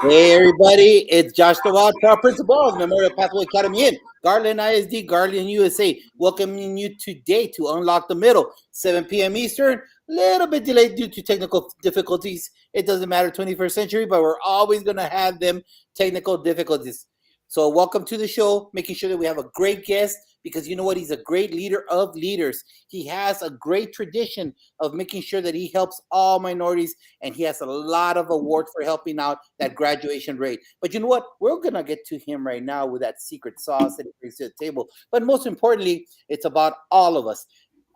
Hey everybody, it's Josh the Wild Proud Principal of Memorial Pathway Academy in Garland ISD, Garland, USA. Welcoming you today to Unlock the Middle, 7 p.m. Eastern. Little bit delayed due to technical difficulties. It doesn't matter, 21st century, but we're always going to have them technical difficulties. So welcome to the show, making sure that we have a great guest because you know what? He's a great leader of leaders. He has a great tradition of making sure that he helps all minorities, and he has a lot of awards for helping out that graduation rate. But you know what? We're gonna get to him right now with that secret sauce that he brings to the table. But most importantly, it's about all of us.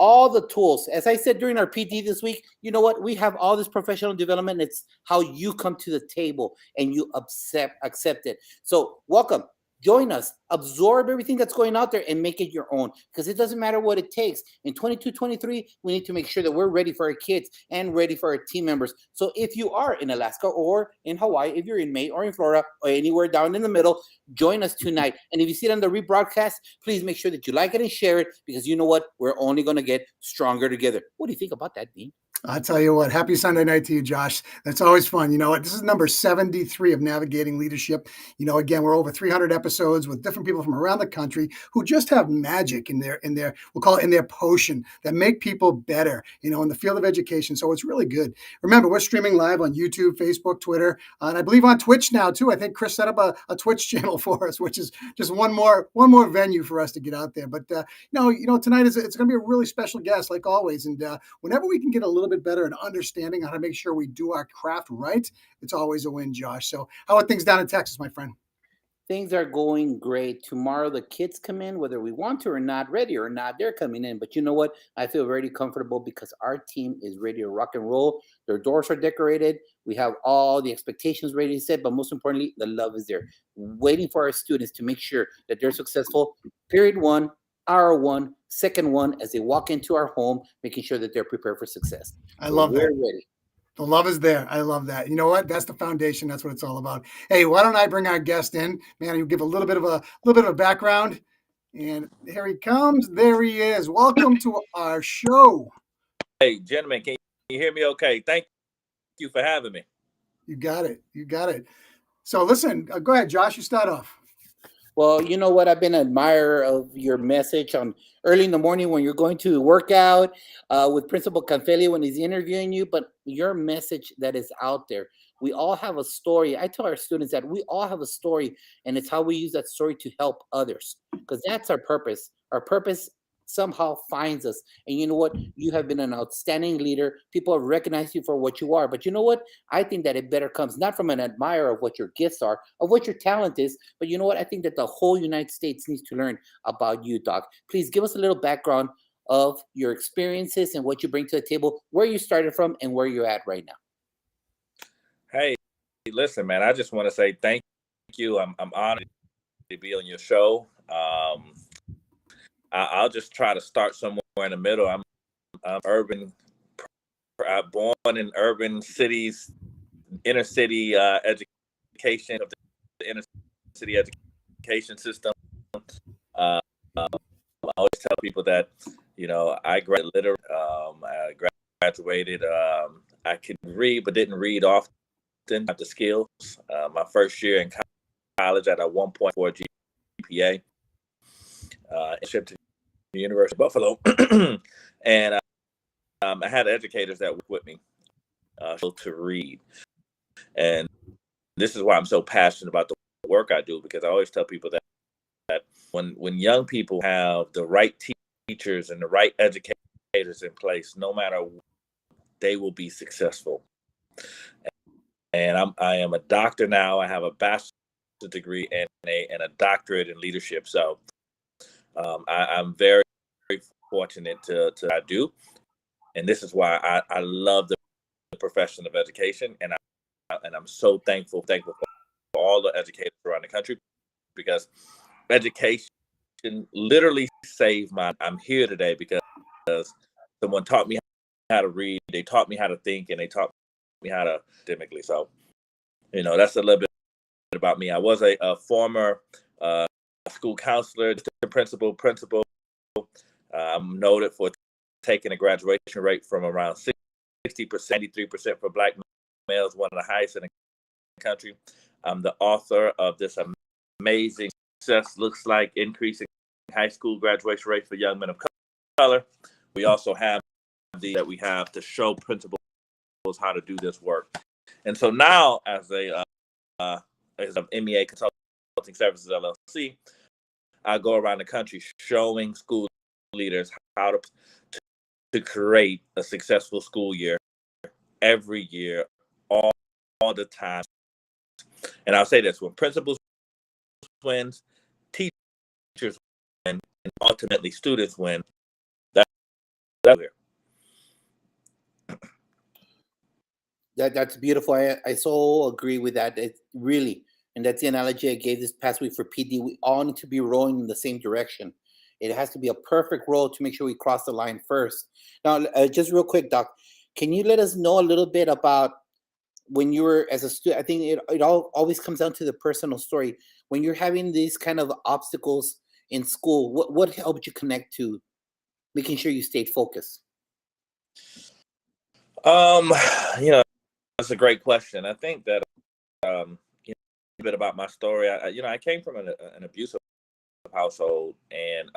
All the tools, as I said during our PD this week, you know what? We have all this professional development. It's how you come to the table and you accept it. So, welcome. Join us, absorb everything that's going out there and make it your own because it doesn't matter what it takes. In 22, 23, we need to make sure that we're ready for our kids and ready for our team members. So if you are in Alaska or in Hawaii, if you're in Maine or in Florida or anywhere down in the middle, join us tonight. And if you see it on the rebroadcast, please make sure that you like it and share it because you know what? We're only going to get stronger together. What do you think about that, Dean? I tell you what, happy Sunday night to you, Josh. That's always fun. You know what? This is number 73 of Navigating Leadership. Again, we're over 300 episodes with different people from around the country who just have magic in their, we'll call it in their potion that make people better, in the field of education. So it's really good. Remember, we're streaming live on YouTube, Facebook, Twitter, and I believe on Twitch now too. I think Chris set up a Twitch channel for us, which is just one more venue for us to get out there. But tonight it's going to be a really special guest, like always. And whenever we can get a little bit better and understanding how to make sure we do our craft right, it's always a win, Josh. So how are things down in Texas, my friend? Things are going great. Tomorrow the kids come in, whether we want to or not, ready or not, they're coming in. But you know what? I feel very comfortable because our team is ready to rock and roll. Their doors are decorated. We have all the expectations ready to set, but most importantly, the love is there. Waiting for our students to make sure that they're successful. Period one, hour one, second one, as they walk into our home, making sure that they're prepared for success. I love we're that. ready. The love is there. I love that. You know what? That's the foundation. That's what it's all about. Hey, why don't I bring our guest in? Man, you give a little bit of a background. And here he comes. There he is. Welcome to our show. Hey, gentlemen, can you hear me okay? Thank you for having me. You got it. You got it. So listen, go ahead, Josh. You start off. Well, you know what? I've been an admirer of your message on early in the morning when you're going to work out with Principal Canfelli when he's interviewing you, but your message that is out there. We all have a story. I tell our students that we all have a story, and it's how we use that story to help others because that's our purpose. Our purpose somehow finds us. And you know what? You have been an outstanding leader. People have recognized you for what you are. But you know what? I think that it better comes not from an admirer of what your gifts are, of what your talent is, but you know what? I think that the whole United States needs to learn about you, Doc. Please give us a little background of your experiences and what you bring to the table, where you started from and where you're at right now. Hey, listen, man, I just want to say thank you. I'm honored to be on your show. I'll just try to start somewhere in the middle. I'm urban, born in urban cities, inner city education of the inner city education system. I always tell people that, I graduated. I graduated. I could read, but didn't read often. Have the skills. My first year in college, I had a 1.4 GPA. Shipped to the University of Buffalo, and I had educators that worked with me to read, and this is why I'm so passionate about the work I do, because I always tell people that when young people have the right teachers and the right educators in place, no matter what, they will be successful. And I am a doctor now. I have a bachelor's degree and a doctorate in leadership. So I'm very, very fortunate to I do, and this is why I love the profession of education, and I'm so thankful for all the educators around the country, because education literally saved I'm here today because someone taught me how to read, they taught me how to think, and they taught me how to academically. So, that's a little bit about me. I was a former school counselor, principal. I'm noted for taking a graduation rate from around 60%, 93% for Black males, one of the highest in the country. I'm the author of this amazing Success Looks Like Increasing High School Graduation Rate for Young Men of Color. We also have that we have to show principals how to do this work. And so now, as a MEA Consulting Services LLC, I go around the country showing school leaders how to create a successful school year every year, all the time. And I'll say this: when principals win, teachers win, and ultimately students win. That's That's beautiful. I so agree with that. It really, and that's the analogy I gave this past week for PD. We all need to be rowing in the same direction. It has to be a perfect row to make sure we cross the line first. Now, just real quick, Doc, can you let us know a little bit about when you were as a student? I think it all always comes down to the personal story. When you're having these kind of obstacles in school, what helped you connect to making sure you stayed focused? You know, that's a great question. I think that you know, a bit about my story. I came from an abusive household, and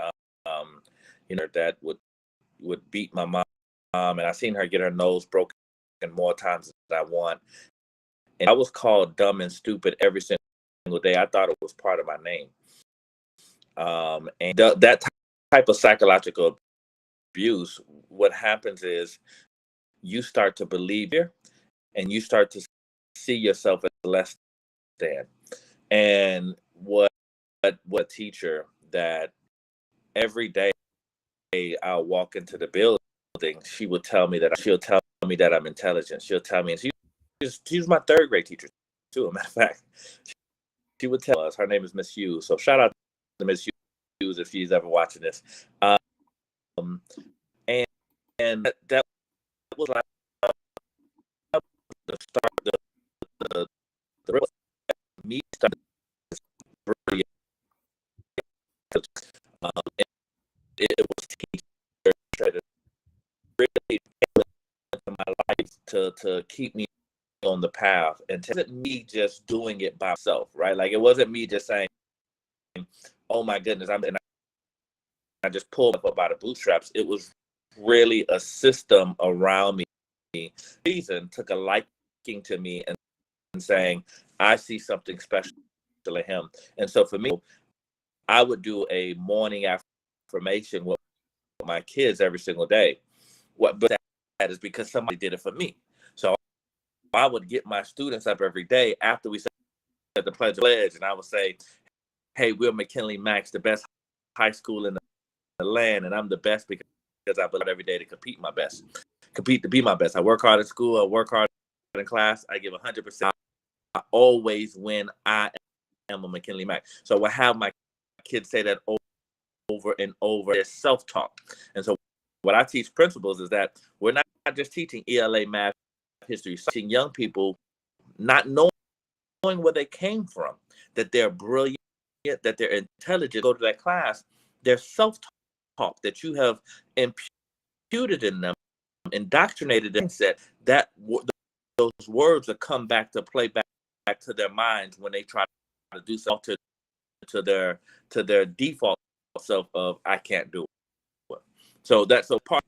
that would beat my mom, and I seen her get her nose broken more times than I want. And I was called dumb and stupid every single day. I thought it was part of my name. And that type of psychological abuse, what happens is you start to believe it, and you start to see yourself as less than. And what teacher that every day I'll walk into the building, she'll tell me that I'm intelligent. She'll tell me, and she was my third grade teacher too. As a matter of fact, she would tell us, her name is Miss Hughes. So shout out to Miss Hughes if she's ever watching this. And that was like the start, the me started really, it was teacher really into my life to keep me on the path, and it wasn't me just doing it by myself, right? Like, it wasn't me just saying, "Oh my goodness," and I just pulled up by the bootstraps. It was really a system around me. Season took a liking to me and saying, "I see something special in him." And so for me, I would do a morning affirmation with my kids every single day. But that is because somebody did it for me. So I would get my students up every day after we said the pledge, and I would say, "Hey, we're McKinley Max, the best high school in the land, and I'm the best because I believe every day to compete to be my best. I work hard at school. I work hard in class. I give 100%. I always win. I am a McKinley Max." So I have my kids say that over and over. Their self-talk. And so what I teach principals is that we're not just teaching ELA, math, history, teaching young people not knowing where they came from, that they're brilliant, that they're intelligent, go to that class, their self-talk that you have imputed in them, indoctrinated in mindset, that those words will come back to play back to their minds when they try to do something to their default self of "I can't do it." So that's a part.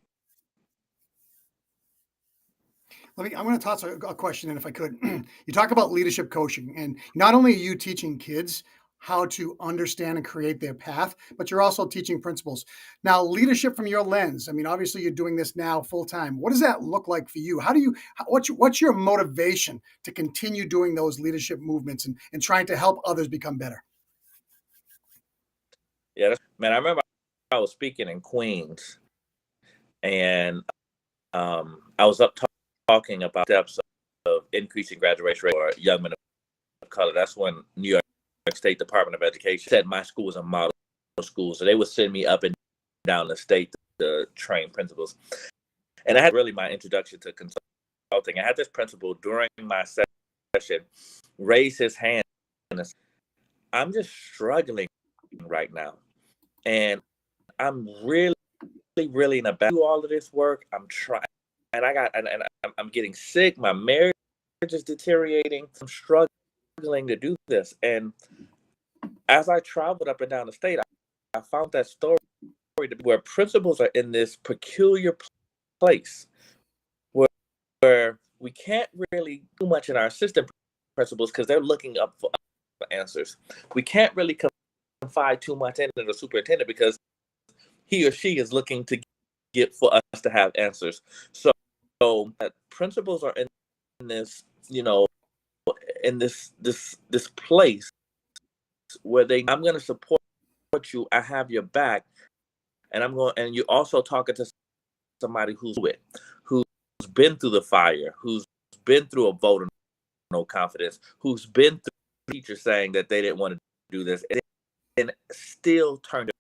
I'm going to toss a question in if I could. You talk about leadership coaching, and not only are you teaching kids how to understand and create their path, but you're also teaching principals. Now, leadership from your lens, I mean, obviously you're doing this now full time. What does that look like for you? What's your motivation to continue doing those leadership movements and trying to help others become better? Yeah, man, I remember I was speaking in Queens, and I was up talking about steps of increasing graduation rate for young men of color. That's when New York State Department of Education said my school was a model school. So they would send me up and down the state to train principals. And I had really my introduction to consulting. I had this principal during my session raise his hand and said, "I'm just struggling right now. And I'm really in a bad do all of this work. I'm trying, and I'm getting sick. My marriage is deteriorating. I'm struggling." to do this. And as I traveled up and down the state, I found that story where principals are in this peculiar place where we can't really do much in our assistant principals because they're looking up for answers. We can't really confide too much in the superintendent because he or she is looking to get for us to have answers. So principals are in this, in this place where I'm going to support you. I have your back, and you're also talking to somebody who's been through the fire, who's been through a vote of no confidence, who's been through teachers saying that they didn't want to do this, and still turned it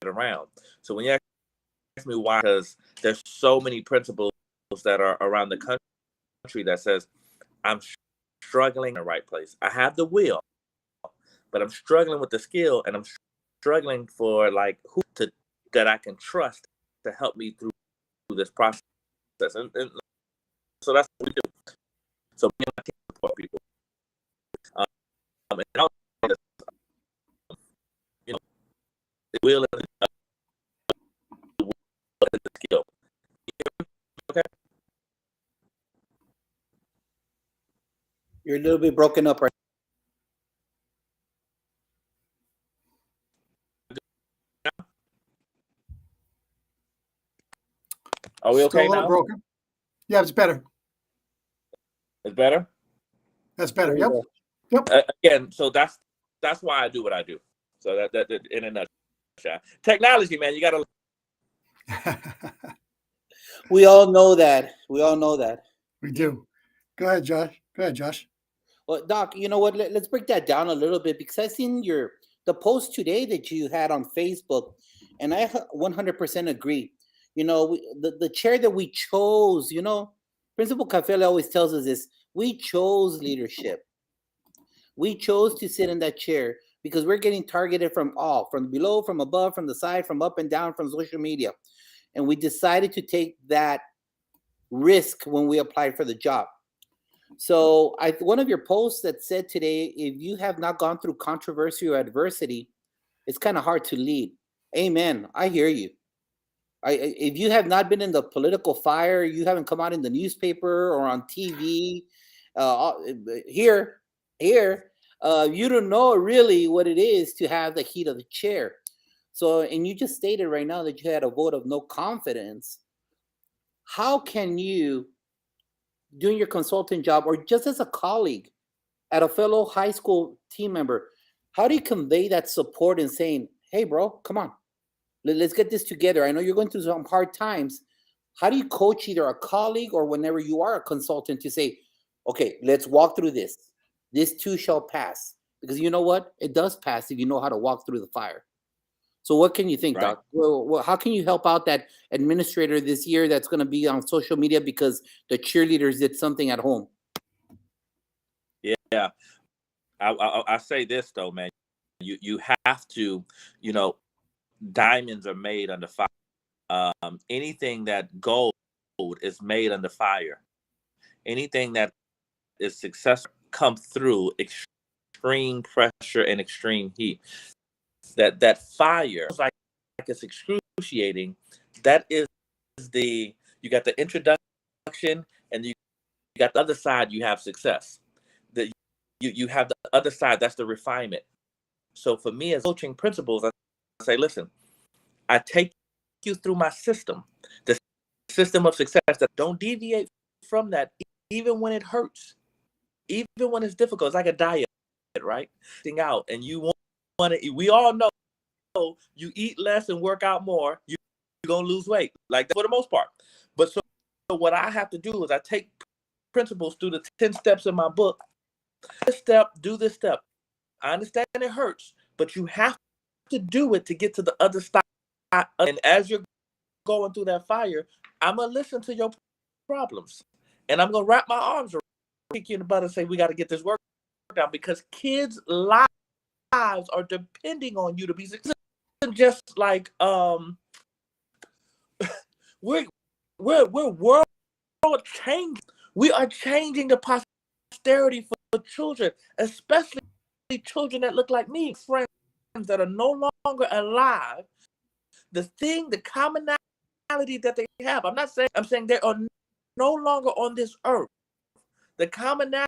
around. So when you ask me why, because there's so many principals that are around the country that says, I'm struggling in the right place. I have the will, but I'm struggling with the skill, and I'm struggling for who that I can trust to help me through this process. And so that's what we do. So me and my team support people. And I'll the will and the skill. Okay. You're a little bit broken up right now. Are we okay Still a little now? broken. Yeah, it's better. It's better? That's better. Yep. Yep. Again, so that's why I do what I do. So that in a nutshell. Technology, man, you got to. We all know that. We do. Go ahead, Josh. Well, Doc, you know what? Let's break that down a little bit because I seen the post today that you had on Facebook, and I 100% agree. The chair that we chose, Principal Cafele always tells us this: we chose leadership. We chose to sit in that chair because we're getting targeted from below, from above, from the side, from up and down, from social media, and we decided to take that risk when we applied for the job. So one of your posts that said today, if you have not gone through controversy or adversity, it's kind of hard to lead. Amen. I hear you. If you have not been in the political fire, you haven't come out in the newspaper or on TV, here, you don't know really what it is to have the heat of the chair. So, and you just stated right now that you had a vote of no confidence. How can you, doing your consulting job or just as a colleague at a fellow high school team member, how do you convey that support and saying, hey, bro, come on, let's get this together. I know you're going through some hard times. How do you coach either a colleague or whenever you are a consultant to say, okay, let's walk through this. This too shall pass. Because you know what? It does pass if you know how to walk through the fire. So what can you think, right, Doc? Well, how can you help out that administrator this year that's going to be on social media because the cheerleaders did something at home? Yeah. I say this, though, man. You have to, diamonds are made under fire. Anything that gold is made under fire. Anything that is successful comes through extreme pressure and extreme heat. That fire, like it's excruciating. That is you got the introduction, and you got the other side. You have success. You have the other side. That's the refinement. So for me as coaching principals, I say, listen, I take you through my system, the system of success. That don't deviate from that, even when it hurts, even when it's difficult. It's like a diet, right? Out, and you want to. We all know you eat less and work out more, you're gonna lose weight, like that for the most part. But so what I have to do is I take principles through the 10 steps in my book. This step, do this step. I understand it hurts, but you have to do it to get to the other side. And as you're going through that fire, I'm gonna listen to your problems, and I'm gonna wrap my arms around, kick you in the butt, and say we got to get this work down because kids' lives are depending on you to be successful. Just like we're world changing. We are changing the posterity children, especially children that look like me, friends that are no longer alive, the commonality that they have. I'm saying they are no longer on this earth. The commonality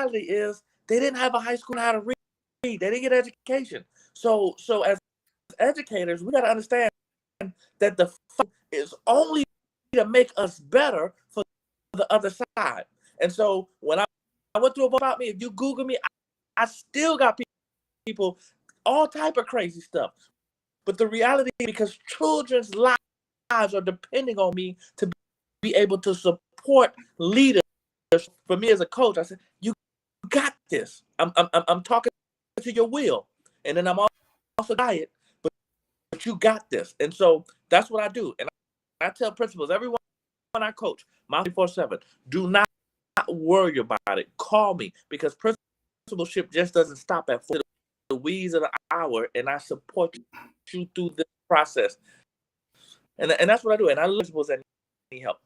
is they didn't have a high school how to read. They didn't get education. So as educators, we got to understand that the fight is only to make us better for the other side. And so when I went through about me, if you Google me, I still got people, all type of crazy stuff. But the reality, because children's lives are depending on me to be able to support leaders. For me as a coach, I said, you got this. I'm talking to your will. And then I'm also diet, but you got this. And so that's what I do. And I tell principals, everyone I coach, my 24/7, do not worry about it. Call me, because principalship just doesn't stop at the weeds of the hour, and I support you through this process. And that's what I do. And I look for principals that need help.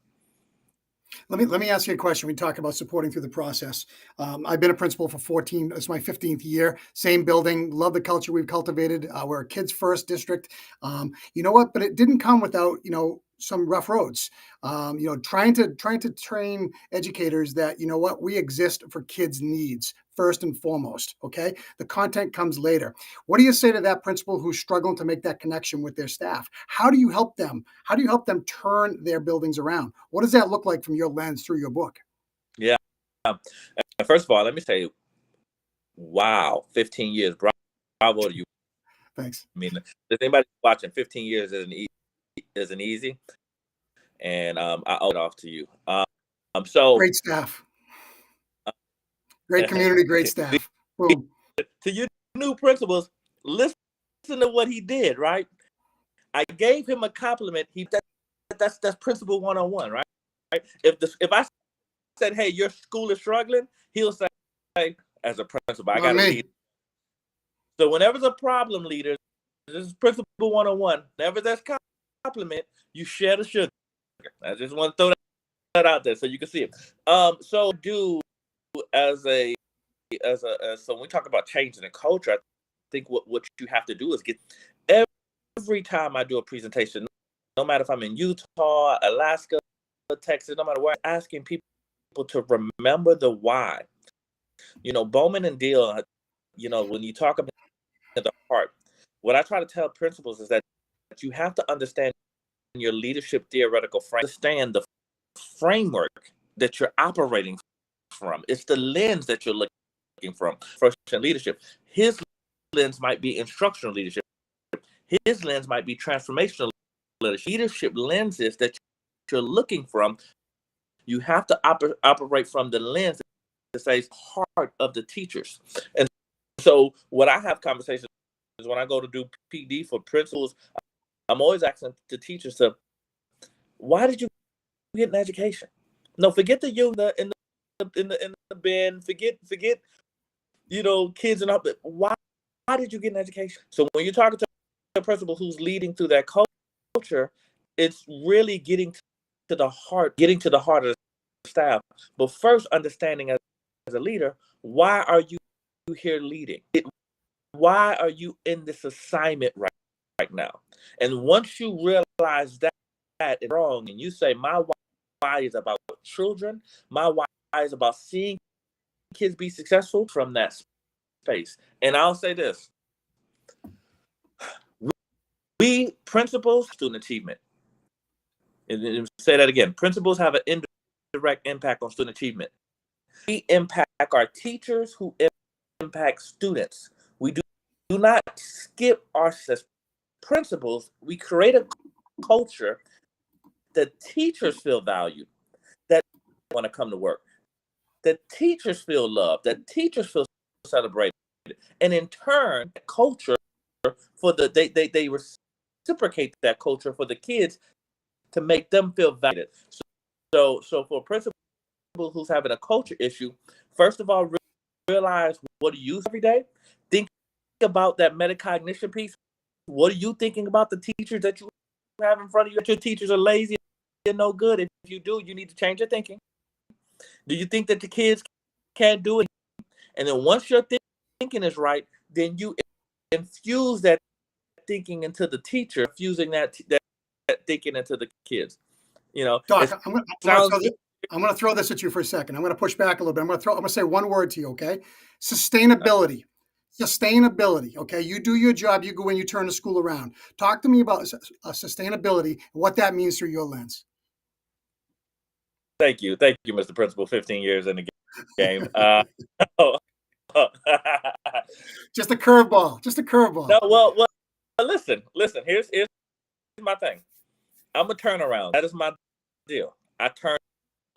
Let me ask you a question. We talk about supporting through the process. I've been a principal for 14. It's my 15th year. Same building. Love the culture we've cultivated. We're a kids first district. You know what? But it didn't come without some rough roads. Trying to train educators that what, we exist for kids' needs first and foremost. Okay, the content comes later. What do you say to that principal who's struggling to make that connection with their staff? How do you help them? How do you help them turn their buildings around? What does that look like from your lens through your book? Yeah. First of all, let me say, wow, 15 years. Bravo to you. Thanks. I mean, if anybody watching, 15 years isn't easy. And I owe it off to you. So great staff. Great community, great staff. Boom. To you new principals, listen to what he did, right? I gave him a compliment. That's principal 101, right? If I said, hey, your school is struggling, he'll say, hey, as a principal, I got to lead. So whenever there's a problem, leaders, this is principal 101. Whenever there's compliment, you share the sugar. I just want to throw that out there so you can see it. So do so when we talk about changing the culture, I think what you have to do is get, every time I do a presentation, no matter if I'm in Utah, Alaska, Texas, no matter where, I'm asking people to remember the why. Bowman and Deal, when you talk about the heart, what I try to tell principals is that you have to understand your leadership theoretical frame, understand the framework that you're operating from. It's the lens that you're looking from. First in leadership, his lens might be instructional leadership. His lens might be transformational leadership. Leadership lenses that you're looking from, you have to operate from the lens that says heart of the teachers. And so what I have conversations is when I go to do PD for principals, I'm always asking the teachers to, why did you get an education? No, forget the you in the bin, forget kids and all, but why did you get an education? So when you're talking to a principal who's leading through that culture, it's really getting to the heart of the staff. But first, understanding as a leader, why are you here leading? Why are you in this assignment right now? And once you realize that is wrong, and you say, my why is about children, my why is about seeing kids be successful, from that space. And I'll say this, we principals, student achievement. And say that again, principals have an indirect impact on student achievement. We impact our teachers, who impact students. We do not skip our principals. We create a culture that teachers feel valued, that want to come to work, that teachers feel loved, that teachers feel celebrated, and in turn, culture for they reciprocate that culture for the kids to make them feel valued. So for a principal who's having a culture issue, first of all, realize what do you use every day. Think about that metacognition piece. What are you thinking about the teachers that you have in front of you? Your teachers are lazy and no good. If you do, you need to change your thinking. Do you think that the kids can't do it? And then once your thinking is right, then you infuse that thinking into the teacher, infusing that thinking into the kids. You know, Doc, I'm going to throw this at you for a second. I'm going to push back a little bit. I'm going to say one word to you, okay? Sustainability. Sustainability, okay? You do your job. You go in, you turn the school around. Talk to me about sustainability and what that means through your lens. Thank you, Mr. Principal. 15 years in the game. Just a curveball. Just a curveball. No, well, listen. Here's my thing. I'm a turnaround. That is my deal. I turn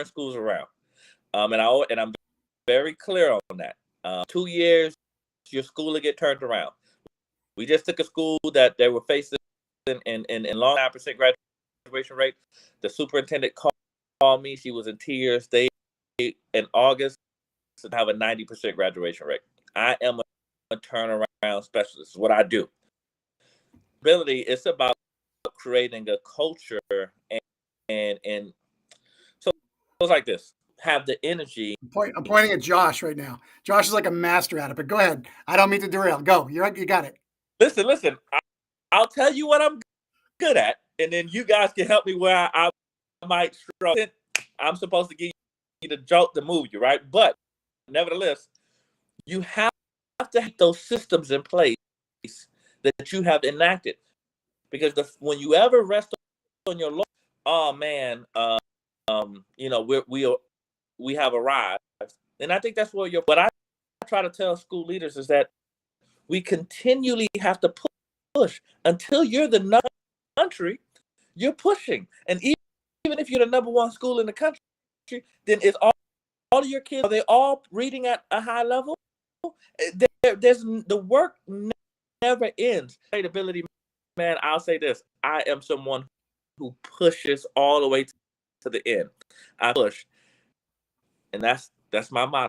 schools around, and I'm very clear on that. 2 years, your school will get turned around. We just took a school that they were facing in long 9% graduation rate. The superintendent called me. She was in tears. They in August have a 90% graduation rate. I am a turnaround specialist. It's what I do. Ability. It's about creating a culture and so it's like this. Have the energy. I'm pointing at Josh right now. Josh is like a master at it, but go ahead. I don't mean to derail. Go. You got it. Listen. I'll tell you what I'm good at, and then you guys can help me where I might struggle. I'm supposed to give you the jolt to move you, right? But nevertheless, you have to have those systems in place that you have enacted. Because when you ever rest on your laurels, oh man, we have arrived. And I think that's what I try to tell school leaders is that we continually have to push until you're the country. You're pushing, and even if you're the number one school in the country, then is all of your kids, are they all reading at a high level? There's the work never ends. Ability, man. I'll say this: I am someone who pushes all the way to the end. I push, and that's my motto.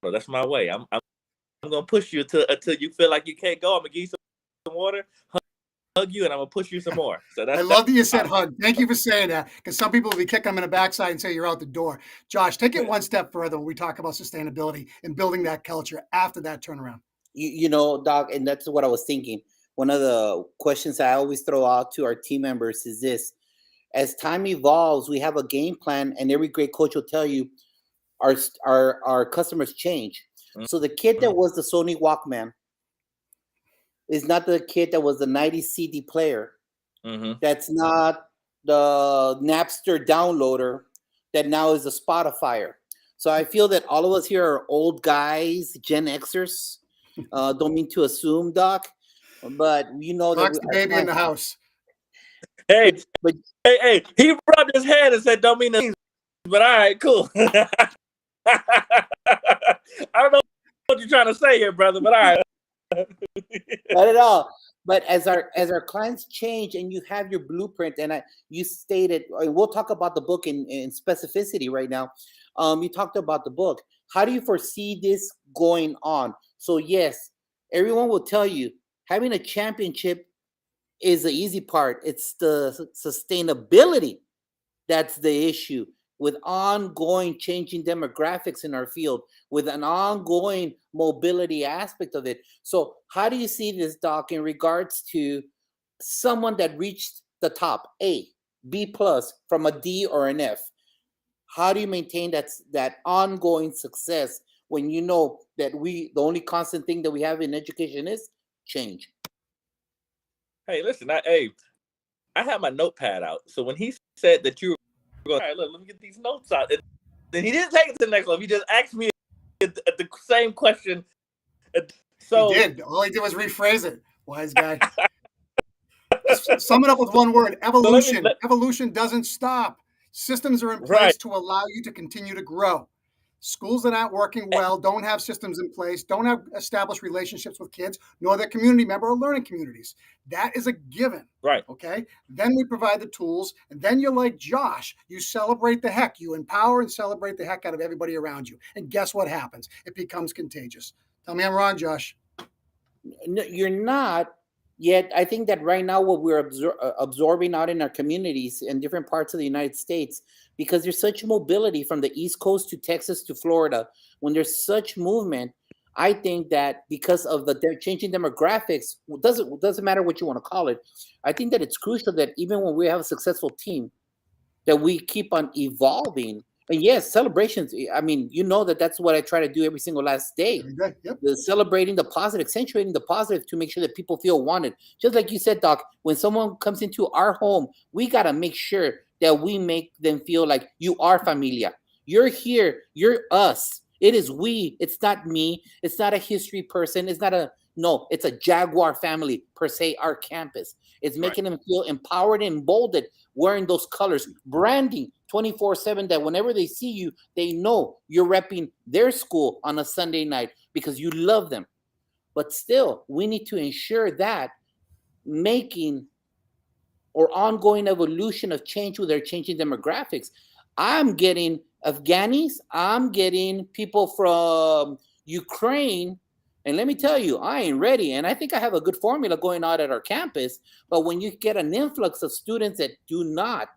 That's my way. I'm gonna push you until you feel like you can't go. I'm gonna give you some water, hug you, and I'm gonna push you some more. So I love that you said hug. Thank you for saying that, because some people will be kicking them in the backside and say you're out the door. Josh, take it one step further when we talk about sustainability and building that culture after that turnaround. You know, Doc, and that's what I was thinking. One of the questions I always throw out to our team members is this: as time evolves, we have a game plan, and every great coach will tell you our customers change. Mm-hmm. So the kid that was the Sony Walkman is not the kid that was the 90s CD player. Mm-hmm. That's not the Napster downloader that now is a Spotifyer. So I feel that all of us here are old guys, Gen Xers. Don't mean to assume, Doc, but you know Doc's the baby in the house. Hey, hey, he rubbed his head and said, "Don't mean to," but all right, cool. I don't know what you're trying to say here, brother, but all right. Not at all. But as our clients change and you have your blueprint, and you stated, and we'll talk about the book in specificity right now. You talked about the book. How do you foresee this going on? So yes, everyone will tell you having a championship is the easy part. It's the sustainability that's the issue, with ongoing changing demographics in our field, with an ongoing mobility aspect of it. So how do you see this, Doc, in regards to someone that reached the top, A, B plus, from a D or an F? How do you maintain that ongoing success when you know that the only constant thing that we have in education is change? Hey, listen, I have my notepad out. So when he said that you were going, all right, look, let me get these notes out. And then he didn't take it to the next level. He just asked me the same question. So he did. All he did was rephrase it. Wise guy. Sum it up with one word: evolution. Evolution doesn't stop. Systems are in place to allow you to continue to grow. Schools that aren't working well don't have systems in place, don't have established relationships with kids, nor their community member or learning communities. That is a given. Right. Okay. Then we provide the tools, and then you're like Josh. You celebrate the heck. You empower and celebrate the heck out of everybody around you. And guess what happens? It becomes contagious. Tell me I'm wrong, Josh. No, you're not. Yet I think that right now what we're absorbing out in our communities in different parts of the United States, because there's such mobility from the East Coast to Texas to Florida, when there's such movement, I think that because of the changing demographics, doesn't matter what you want to call it. I think that it's crucial that even when we have a successful team, that we keep on evolving. And yes, celebrations. I mean, that's what I try to do every single last day. Every day. Yep. The celebrating the positive, accentuating the positive to make sure that people feel wanted. Just like you said, Doc, when someone comes into our home, we got to make sure that we make them feel like you are familia. You're here. You're us. It is we. It's not me. It's not a history person. It's not a, no, it's a Jaguar family per se, our campus. It's making them feel empowered and emboldened, wearing those colors, branding 24/7, that whenever they see you, they know you're repping their school on a Sunday night because you love them. But still, we need to ensure that making or ongoing evolution of change with their changing demographics. I'm getting Afghanis, I'm getting people from Ukraine. And let me tell you, I ain't ready. And I think I have a good formula going on at our campus. But when you get an influx of students that do not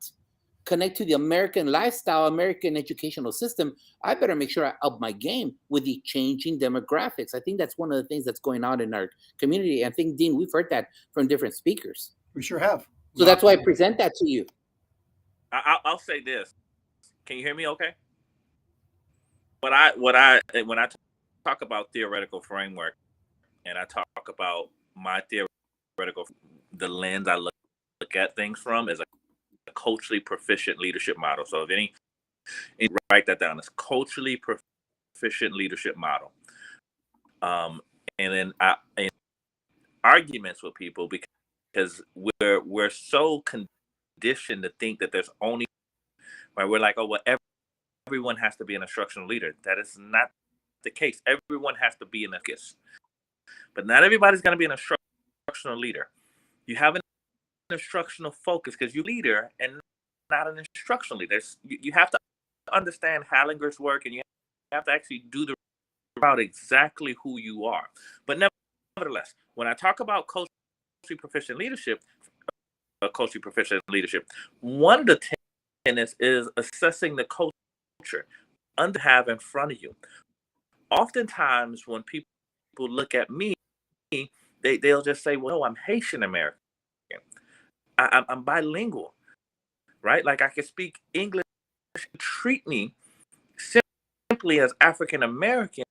connect to the American lifestyle, American educational system, I better make sure I up my game with the changing demographics. I think that's one of the things that's going on in our community. I think, Dean, we've heard that from different speakers. We sure have. So that's why I present that to you. I'll say this. Can you hear me okay? When I talk about theoretical framework, and I talk about my theoretical, the lens I look at things from is a culturally proficient leadership model. So if any write that down, it's culturally proficient leadership model. And then in arguments with people, because we're so conditioned to think that there's only, right, we're like, oh well, everyone has to be an instructional leader. That is not the case. Everyone has to be an focus, but not everybody's going to be an instructional leader. You have an instructional focus because you're a leader and not an instructional leader. You have to understand Hallinger's work, and you have to actually do the about exactly who you are. But nevertheless, when I talk about culturally proficient leadership, one of the tenets is assessing the culture under have in front of you. Oftentimes, when people look at me, they'll just say, "Well, no, I'm Haitian American. I'm bilingual, right? Like I can speak English. Treat me simply as African American.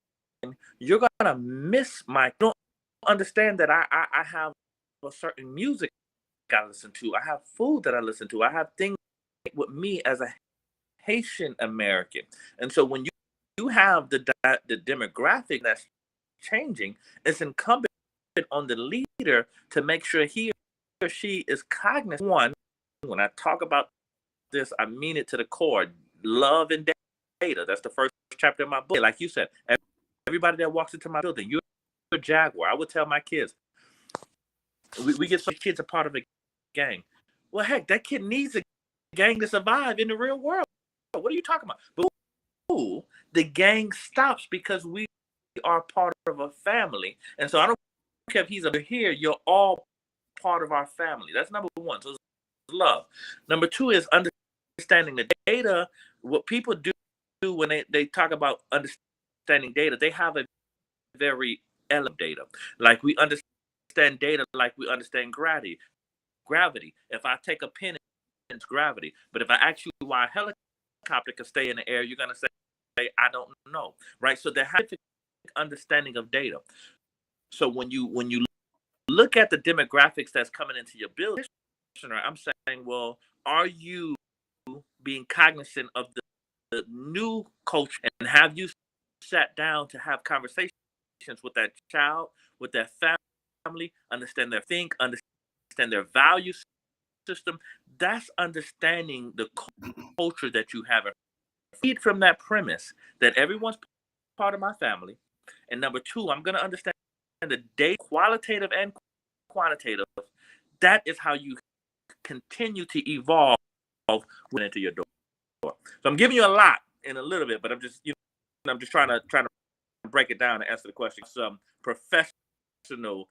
You're gonna miss my. You don't understand that I have a certain music I listen to. I have food that I listen to. I have things with me as a Haitian American. And so when you have the demographic that's changing, it's incumbent on the leader to make sure he or she is cognizant. One, when I talk about this, I mean it to the core. Love and data. That's the first chapter of my book. Like you said, everybody that walks into my building, you're a Jaguar. I would tell my kids, we get some kids a part of a gang. Well, heck, that kid needs a gang to survive in the real world. What are you talking about? But the gang stops because we are part of a family. And so I don't care if he's over here, you're all part of our family. That's number one. So it's love. Number two is understanding the data. What people do when they talk about understanding data, they have a very element data. Like we understand data like we understand gravity. If I take a pin, it's gravity. But if I ask you why a helicopter can stay in the air, you're going to say, I don't know, right? So there has to be understanding of data. So when you look at the demographics that's coming into your building, I'm saying, well, are you being cognizant of the new culture, and have you sat down to have conversations with that child, with that family, understand their understand their value system? That's understanding the culture that you have. Feed from that premise that everyone's part of my family. And number two, I'm going to understand the data, qualitative and quantitative. That is how you continue to evolve into your door. So I'm giving you a lot in a little bit, but I'm just trying to break it down and answer the question. Some professional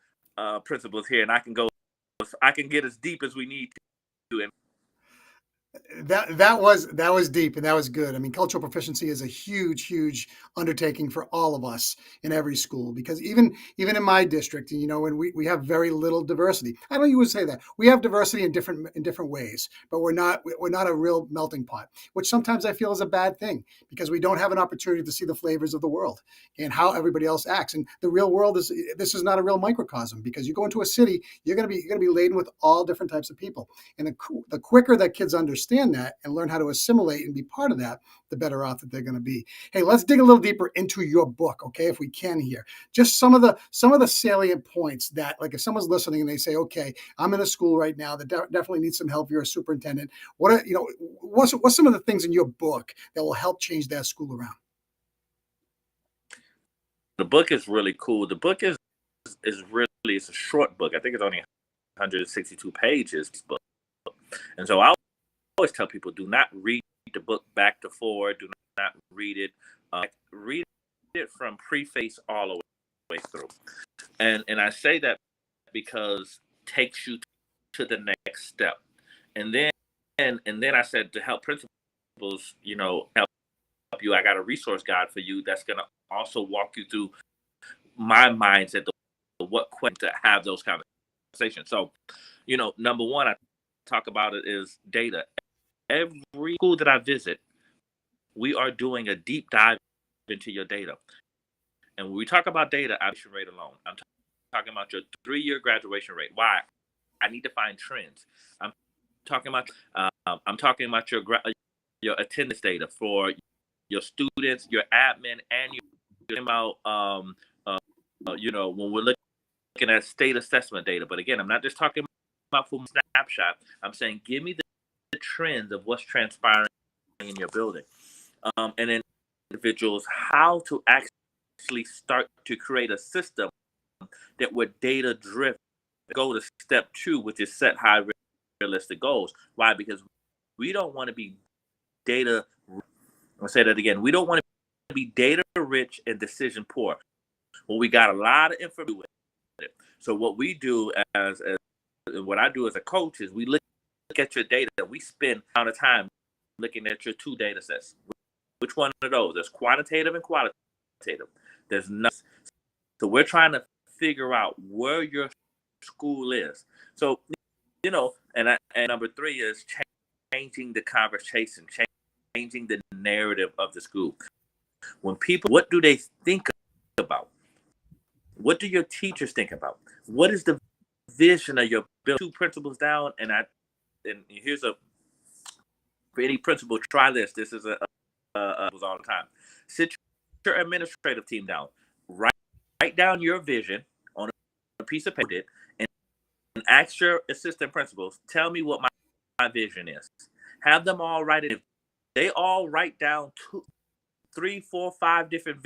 principles here, and I can get as deep as we need to. That was deep and that was good. I mean, cultural proficiency is a huge undertaking for all of us in every school, because even in my district, you know, when we have very little diversity. I know you would say that we have diversity in different ways, but we're not a real melting pot, which sometimes I feel is a bad thing, because we don't have an opportunity to see the flavors of the world and how everybody else acts. And the real world this is not a real microcosm, because you go into a city, you're going to be laden with all different types of people. And the quicker that kids understand that and learn how to assimilate and be part of that, the better off that they're going to be. Hey, let's dig a little deeper into your book, okay, if we can here. Just some of the salient points that, like, if someone's listening and they say, okay, I'm in a school right now that definitely needs some help. You're a superintendent. What's some of the things in your book that will help change that school around? The book is really cool. The book is really, it's a short book. I think it's only 162 pages. Book. And so I always tell people, do not read the book back to forward. Do not read it. Read it from preface all the way through. And I say that because it takes you to the next step. And then I said, to help principals, you know, help you, I got a resource guide for you that's going to also walk you through my mindset, what questions to have those conversations. So, you know, number one, I talk about it is data. Every school that I visit, we are doing a deep dive into your data. And when we talk about data, graduation rate alone, I'm talking about your 3-year graduation rate. Why? I need to find trends. I'm talking about your attendance data for your students, your admin, and your you know, when we're looking at state assessment data. But again, I'm not just talking about full snapshot. I'm saying, give me the trends of what's transpiring in your building, and then individuals how to actually start to create a system that we're data driven. Go to step 2, which is set high realistic goals. Why? Because we don't want to be data. I'll say that again. We don't want to be data rich and decision poor. Well, we got a lot of information with it. So what we do as what I do as a coach is we look at your data. We spend a lot of time looking at your 2 data sets. Which one of those? There's quantitative and qualitative. There's nothing. So we're trying to figure out where your school is. So, you know, and number 3 is changing the conversation, changing the narrative of the school. When people, what do they think about? What do your teachers think about? What is the vision of your building? 2 principles down, and here's for any principal, try this. This is was all the time. Sit your administrative team down. Write down your vision on a piece of paper, and ask your assistant principals, tell me what my vision is. Have them all write it. If they all write down 2, 3, 4, 5 different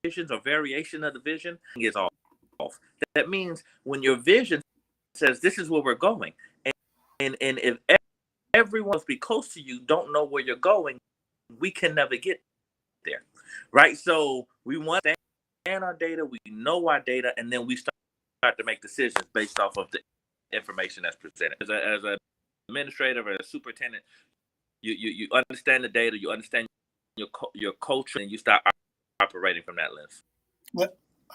visions or variation of the vision, is off. That means when your vision says this is where we're going, and if everyone else be close to you don't know where you're going, we can never get there, right? So we want to understand our data, we know our data, and then we start to make decisions based off of the information that's presented. As an administrator or a superintendent, you understand the data, you understand your culture, and you start operating from that lens. Well,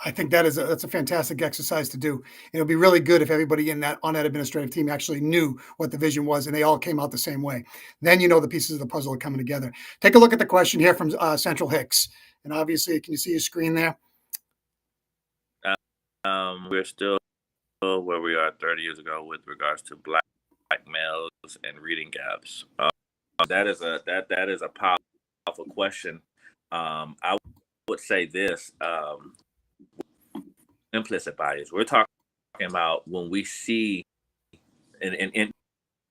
I think that's a fantastic exercise to do. It'll be really good if everybody on that administrative team actually knew what the vision was and they all came out the same way. Then you know the pieces of the puzzle are coming together. Take a look at the question here from Central Hicks. And obviously, can you see your screen there? We're still where we are 30 years ago with regards to black males and reading gaps. That is a powerful question. I would say this. Implicit bias. We're talking about when we see, and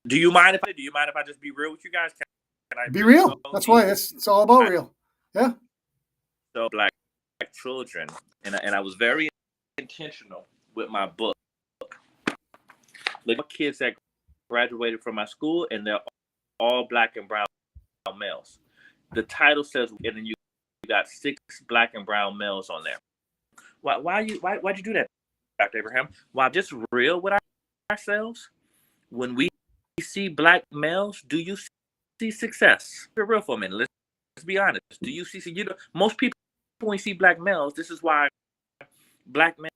do you mind if I just be real with you guys? Can I be real? That's why it's all about real. Yeah. So black children, and I was very intentional with my book. Look at kids that graduated from my school, and they're all black and brown males. The title says, and then you got 6 black and brown males on there. Why'd you do that, Dr. Abraham? Why, just real with ourselves? When we see black males, do you see success? Be real for a minute. Let's be honest. Do you see? Most people when you see black males, this is why black men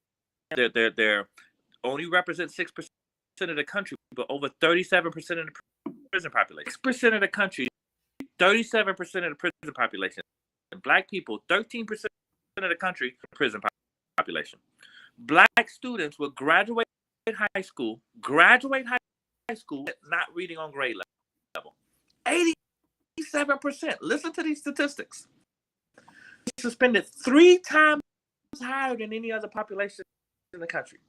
they're only represent 6% of the country, but over 37% of the prison population. 6% of the country, 37% of the prison population. And black people, 13% of the country, prison population. Black students will graduate high school, not reading on grade level. 87%. Listen to these statistics. Suspended 3 times higher than any other population in the country.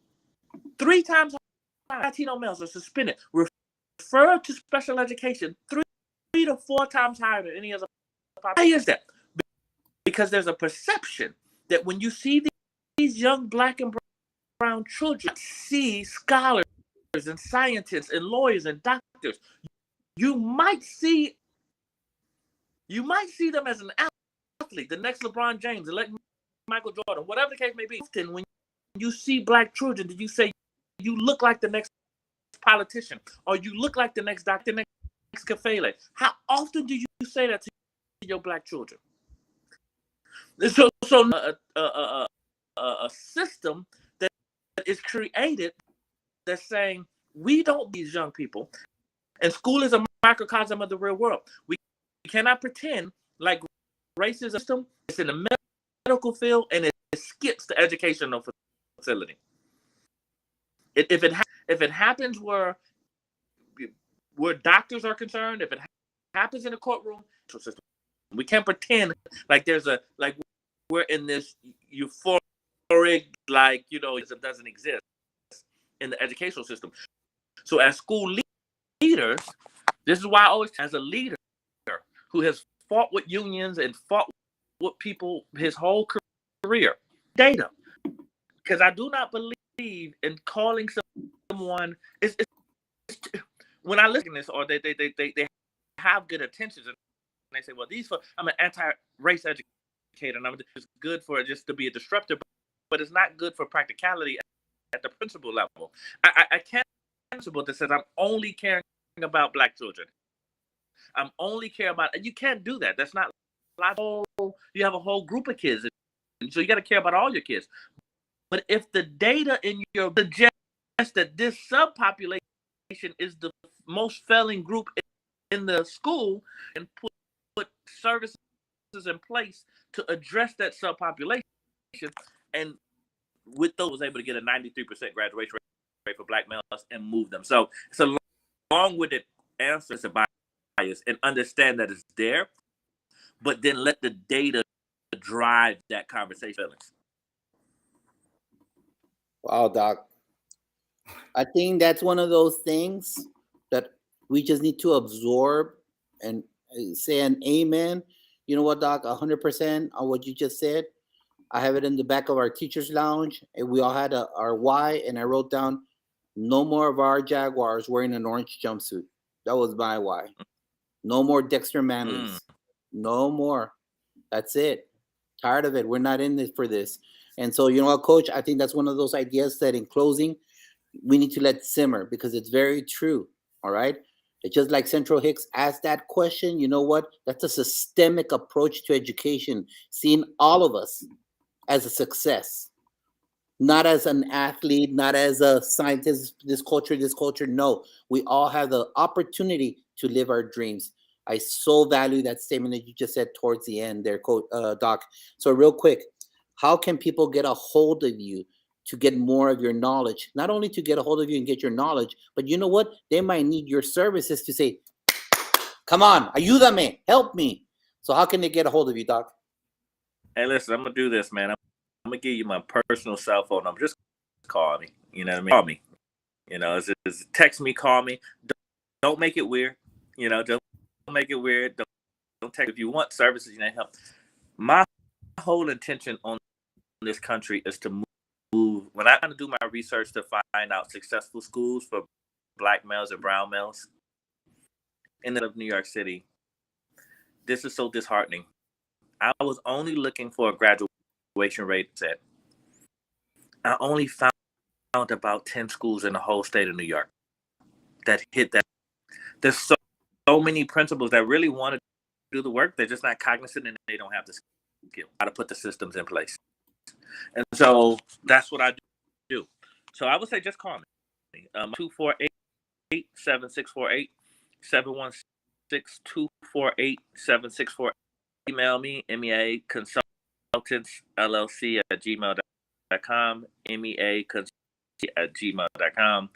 3 times higher. Latino males are suspended, referred to special education 3 to 4 times higher than any other population. Why is that? Because there's a perception that when you see these young black and brown children, see scholars and scientists and lawyers and doctors, you might see them as an athlete, the next LeBron James, the next Michael Jordan, whatever the case may be. Often when you see black children, did you say you look like the next politician, or you look like the next doctor, the next Kafele? How often do you say that to your black children? So a system that is created that's saying we don't these young people, and school is a microcosm of the real world. We cannot pretend like racism is in the medical field and it skips the educational facility. If it happens where doctors are concerned, if it happens in a courtroom, we can't pretend like we're in this euphoric, it doesn't exist in the educational system. So as school leaders, this is why I always, as a leader who has fought with unions and fought with people his whole career, data, because I do not believe in calling someone. It's when I listen to this, or they have good intentions, and they say, well, I'm an anti-race educator, and it's good for it just to be a disruptor, but it's not good for practicality at the principal level. I can't principle that says I'm only caring about black children. I'm only care about. You can't do that. That's not. You have a whole group of kids, and so you got to care about all your kids. But if the data in your suggests that this subpopulation is the most failing group in the school, and put services in place to address that subpopulation, and with those was able to get a 93% graduation rate for black males and move them. So it's a long-winded answer to bias, and understand that it's there, but then let the data drive that conversation. Wow, Doc. I think that's one of those things that we just need to absorb and say an amen. You know what, Doc? 100% on what you just said. I have it in the back of our teacher's lounge, and we all had our why, and I wrote down, no more of our Jaguars wearing an orange jumpsuit. That was my why. No more Dexter Manleys. No more. That's it. Tired of it. We're not in this for this. And so, you know what, Coach? I think that's one of those ideas that in closing, we need to let simmer, because it's very true. All right. It's just like Central Hicks asked that question. You know what? That's a systemic approach to education, seeing all of us as a success, not as an athlete, not as a scientist, this culture. No, we all have the opportunity to live our dreams. I so value that statement that you just said towards the end there, Doc. So real quick, how can people get a hold of you to get more of your knowledge? Not only to get a hold of you and get your knowledge, but you know what? They might need your services to say, come on, ayúdame, help me. So how can they get a hold of you, Doc? Hey, listen, I'm going to do this, man. I'm going to give you my personal cell phone number. Just call me. You know what I mean? Call me. You know, it's text me, call me. Don't make it weird. You know, don't make it weird. Don't text. If you want services, you need help. My whole intention on this country is to move. When I do my research to find out successful schools for black males and brown males in New York City, this is so disheartening. I was only looking for a graduation rate set. I only found about 10 schools in the whole state of New York that hit that. There's so many principals that really want to do the work. They're just not cognizant and they don't have the skill how to put the systems in place. And so that's what I do. So I would say just call me. 248-7648, 716-248-7648. Email me, MEA Consultants LLC at gmail.com, MEA Consultants at gmail.com.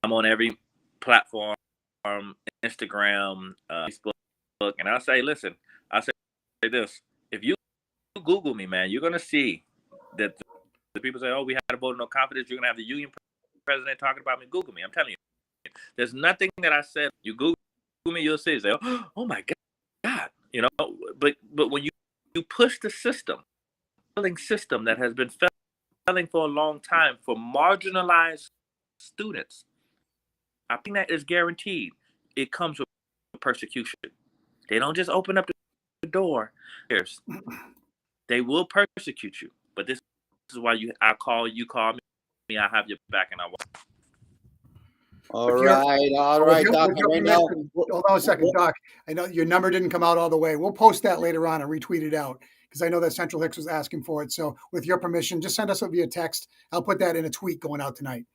I'm on every platform, Instagram, Facebook, and I'll say, listen, I'll say this. If you Google me, man, you're going to see that the people say, oh, we had a vote of no confidence. You're going to have the union president talking about me. Google me. I'm telling you. There's nothing that I said. You Google me, you'll see. Say, oh my God. You know, but when you push the system that has been failing for a long time for marginalized students, I think that is guaranteed. It comes with persecution. They don't just open up the door. They will persecute you. But this is why I call you, call me, I have your back, and I will. All right, Doc. Right now, hold on a second, Doc. I know your number didn't come out all the way. We'll post that later on and retweet it out because I know that Central Hicks was asking for it. So with your permission, just send us via text. I'll put that in a tweet going out tonight,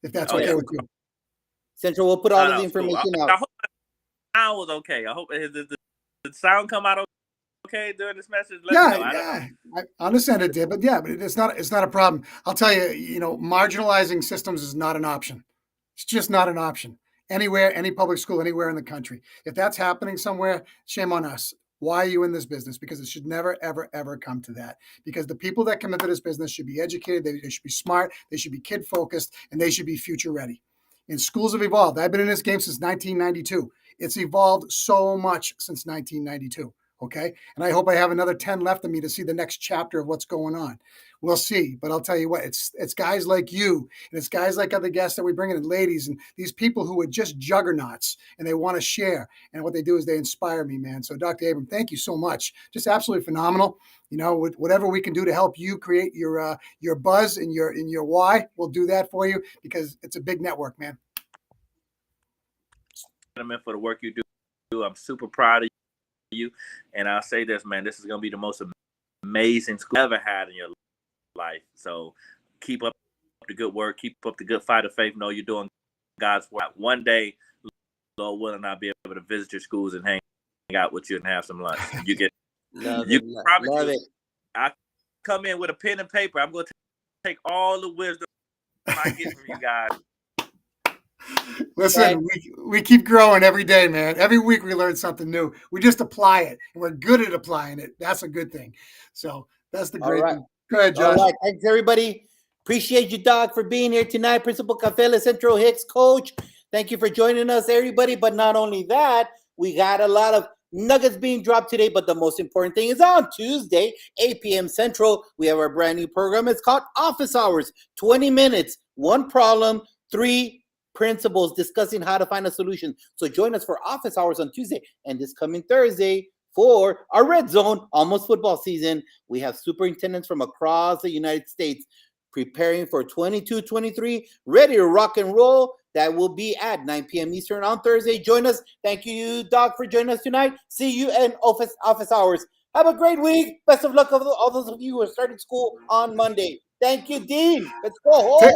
if that's okay with you. Central, we'll put all of the information out. I hope the sound was okay. I hope the sound come out okay during this message. I understand it did, but it's not a problem. I'll tell you, marginalizing systems is not an option. It's just not an option anywhere, any public school, anywhere in the country. If that's happening somewhere, shame on us. Why are you in this business? Because it should never, ever, ever come to that. Because the people that come into this business should be educated. They should be smart. They should be kid focused, and they should be future ready. And schools have evolved. I've been in this game since 1992. It's evolved so much since 1992. Okay. And I hope I have another 10 left of me to see the next chapter of what's going on. We'll see. But I'll tell you what, it's guys like you and it's guys like other guests that we bring in, and ladies, and these people who are just juggernauts and they want to share. And what they do is they inspire me, man. So Dr. Abraham, thank you so much. Just absolutely phenomenal. Whatever we can do to help you create your buzz and your why, we'll do that for you because it's a big network, man. For the work you do. I'm super proud of you. And I'll say this, man, this is going to be the most amazing school you've ever had in your life. So keep up the good work. Keep up the good fight of faith. Know you're doing God's work. One day, Lord willing, I'll be able to visit your schools and hang out with you and have some lunch. You get love it. I come in with a pen and paper. I'm going to take all the wisdom I get from you guys. Listen, we keep growing every day, man. Every week we learn something new. We just apply it, and we're good at applying it. That's a good thing. So that's the great thing. Go ahead, Josh. All right. Thanks, everybody. Appreciate you, Doc, for being here tonight. Principal Cafela, Central Hicks coach. Thank you for joining us, everybody. But not only that, we got a lot of nuggets being dropped today, but the most important thing is on Tuesday, 8 p.m. Central, we have our brand new program. It's called Office Hours, 20 minutes, one problem, 3 principals discussing how to find a solution. So join us for Office Hours on Tuesday and this coming Thursday for our Red Zone, almost football season. We have superintendents from across the United States preparing for 22-23, ready to rock and roll. That will be at 9 p.m. Eastern on Thursday. Join us. Thank you, Doc, for joining us tonight. See you in Office Hours. Have a great week. Best of luck to all those of you who are starting school on Monday. Thank you, Dean. Let's go home.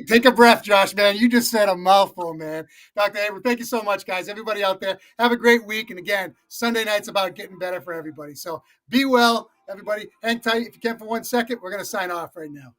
Take a breath, Josh, man. You just said a mouthful, man. Dr. Abraham, thank you so much, guys. Everybody out there, have a great week. And again, Sunday night's about getting better for everybody. So be well, everybody. Hang tight if you can for 1 second. We're going to sign off right now.